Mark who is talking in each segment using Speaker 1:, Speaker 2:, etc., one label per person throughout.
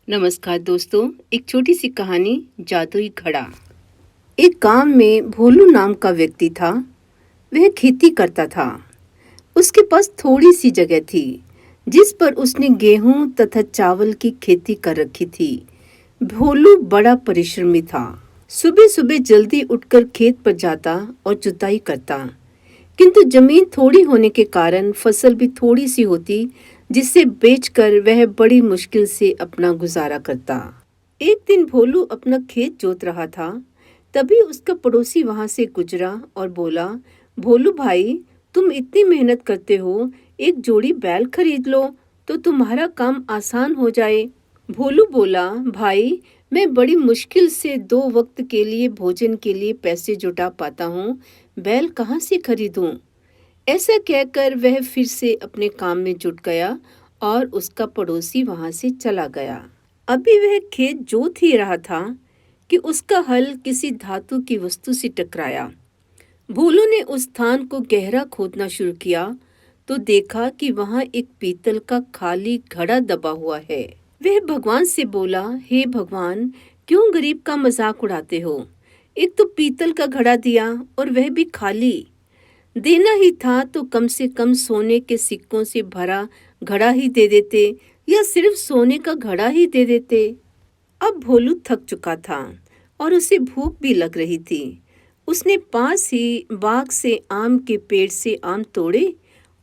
Speaker 1: नमस्कार दोस्तों। एक छोटी सी कहानी, जादुई घड़ा। एक गांव में भोलू नाम का व्यक्ति था। वह खेती करता था। उसके पास थोड़ी सी जगह थी जिस पर उसने गेहूं तथा चावल की खेती कर रखी थी। भोलू बड़ा परिश्रमी था। सुबह सुबह जल्दी उठकर खेत पर जाता और जुताई करता, किंतु जमीन थोड़ी होने के कारण फसल भी थोड़ी सी होती, जिसे बेचकर वह बड़ी मुश्किल से अपना गुजारा करता। एक दिन भोलू अपना खेत जोत रहा था। तभी उसका पड़ोसी वहां से गुजरा और बोला, भोलू भाई, तुम इतनी मेहनत करते हो, एक जोड़ी बैल खरीद लो तो तुम्हारा काम आसान हो जाए। भोलू बोला, भाई, मैं बड़ी मुश्किल से 2 वक्त के लिए भोजन के लिए पैसे जुटा पाता हूँ, बैल कहाँ से खरीदूं? ऐसा कहकर वह फिर से अपने काम में जुट गया और उसका पड़ोसी वहां से चला गया। अभी वह खेत जोत ही रहा था कि उसका हल किसी धातु की वस्तु से टकराया। भोलू ने उस स्थान को गहरा खोदना शुरू किया तो देखा कि वहां एक पीतल का खाली घड़ा दबा हुआ है। वह भगवान से बोला, हे भगवान, क्यों गरीब का मजाक उड़ाते हो? एक तो पीतल का घड़ा दिया और वह भी खाली। देना ही था तो कम से कम सोने के सिक्कों से भरा घड़ा ही दे देते, या सिर्फ सोने का घड़ा ही दे देते। अब भोलू थक चुका था और उसे भूख भी लग रही थी। उसने पास ही बाग से आम के पेड़ से आम तोड़े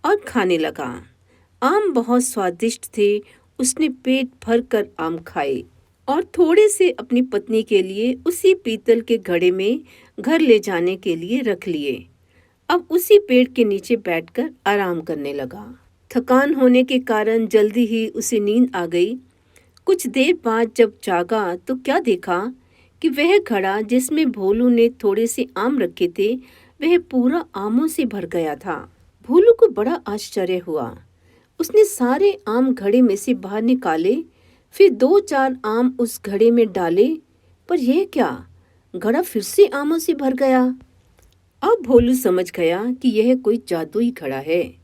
Speaker 1: और खाने लगा। आम बहुत स्वादिष्ट थे। उसने पेट भर कर आम खाए और थोड़े से अपनी पत्नी के लिए उसी पीतल के घड़े में घर ले जाने के लिए रख लिए। अब उसी पेड़ के नीचे बैठकर आराम करने लगा। थकान होने के कारण जल्दी ही उसे नींद आ गई। कुछ देर बाद जब जागा तो क्या देखा कि वह घड़ा जिसमें भोलू ने थोड़े से आम रखे थे, वह पूरा आमों से भर गया था। भोलू को बड़ा आश्चर्य हुआ। उसने सारे आम घड़े में से बाहर निकाले, फिर 2-4 आम उस घड़े में डाले, पर यह क्या, घड़ा फिर से आमों से भर गया। अब भोलू समझ गया कि यह कोई जादुई घड़ा है।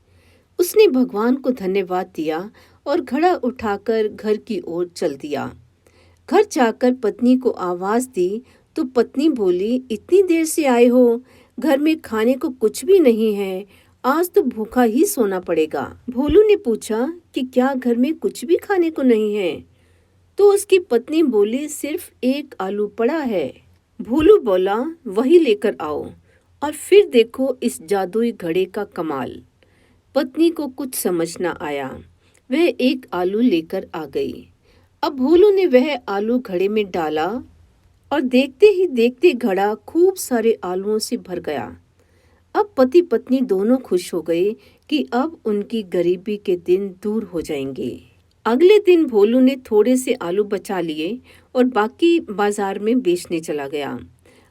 Speaker 1: उसने भगवान को धन्यवाद दिया और घड़ा उठाकर घर की ओर चल दिया। घर जाकर पत्नी को आवाज दी तो पत्नी बोली, इतनी देर से आए हो, घर में खाने को कुछ भी नहीं है, आज तो भूखा ही सोना पड़ेगा। भोलू ने पूछा कि क्या घर में कुछ भी खाने को नहीं है? तो उसकी पत्नी बोली, सिर्फ एक आलू पड़ा है। भोलू बोला, वही लेकर आओ और फिर देखो इस जादुई घड़े का कमाल। पत्नी को कुछ समझ न आया। वह एक आलू लेकर आ गई। अब भोलू ने वह आलू घड़े में डाला और देखते ही देखते घड़ा खूब सारे आलूओं से भर गया। अब पति पत्नी दोनों खुश हो गए कि अब उनकी गरीबी के दिन दूर हो जाएंगे। अगले दिन भोलू ने थोड़े से आलू बचा लिए और बाकी बाजार में बेचने चला गया।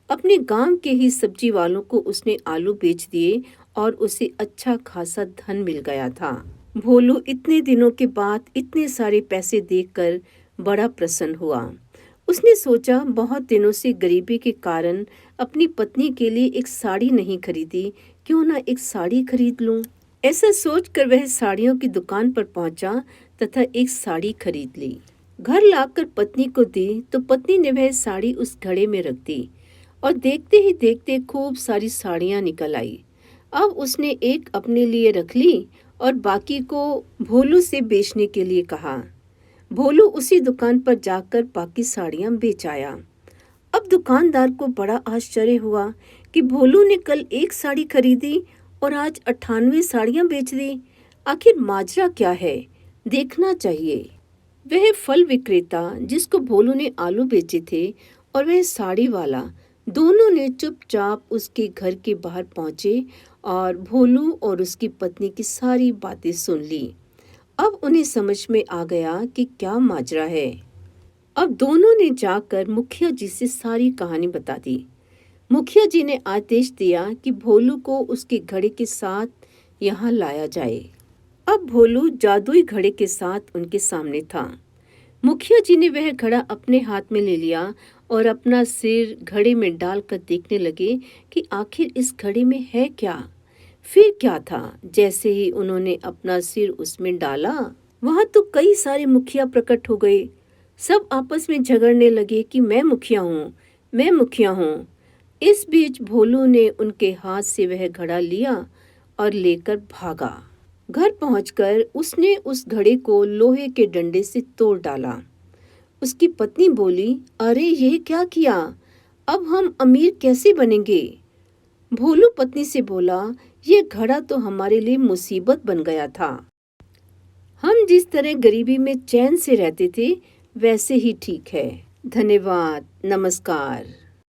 Speaker 1: अपने गांव के ही सब्जी वालों को उसने आलू बेच दिए और उसे अच्छा खासा धन मिल गया था। भोलू इतने दिनों के बाद इतने सारे पैसे देखकर बड़ा प्रसन्न हुआ। उसने सोचा, बहुत दिनों से गरीबी के कारण अपनी पत्नी के लिए एक साड़ी नहीं खरीदी, क्यों ना एक साड़ी खरीद लूं। ऐसा सोचकर वह साड़ियों की दुकान पर पहुंचा तथा एक साड़ी खरीद ली। घर लाकर पत्नी को दी तो पत्नी ने वह साड़ी उस घड़े में रख दी और देखते ही देखते खूब सारी साड़ियां निकल आई। अब उसने एक अपने लिए रख ली और बाकी को भोलू से बेचने के लिए कहा। भोलू उसी दुकान पर जाकर बाकी साड़ियां बेच आया। अब दुकानदार को बड़ा आश्चर्य हुआ कि भोलू ने कल एक साड़ी खरीदी और आज 98 साड़ियां बेच दी। आखिर माजरा क्या है, देखना चाहिए। वह फल विक्रेता जिसको भोलू ने आलू बेचे थे और वह साड़ी वाला, दोनों ने चुपचाप उसके घर के बाहर पहुंचे और भोलू और उसकी पत्नी की सारी बातें सुन ली। अब उन्हें समझ में आ गया कि क्या माजरा है। अब दोनों ने जाकर मुखिया जी से सारी कहानी बता दी। मुखिया जी ने आदेश दिया कि भोलू को उसके घड़े के साथ यहाँ लाया जाए। अब भोलू जादुई घड़े के साथ उनके सामने था। मुखिया जी ने वह घड़ा अपने हाथ में ले लिया और अपना सिर घड़े में डालकर देखने लगे कि आखिर इस घड़े में है क्या। फिर क्या था, जैसे ही उन्होंने अपना सिर उसमें डाला, वहां तो कई सारे मुखिया प्रकट हो गए। सब आपस में झगड़ने लगे कि मैं मुखिया हूँ, मैं मुखिया हूँ। इस बीच भोलू ने उनके हाथ से वह घड़ा लिया और लेकर भागा। घर पहुंचकर उसने उस घड़े को लोहे के डंडे से तोड़ डाला। उसकी पत्नी बोली, अरे ये क्या किया? अब हम अमीर कैसे बनेंगे? भोलू पत्नी से बोला, ये घड़ा तो हमारे लिए मुसीबत बन गया था। हम जिस तरह गरीबी में चैन से रहते थे वैसे ही ठीक है। धन्यवाद। नमस्कार।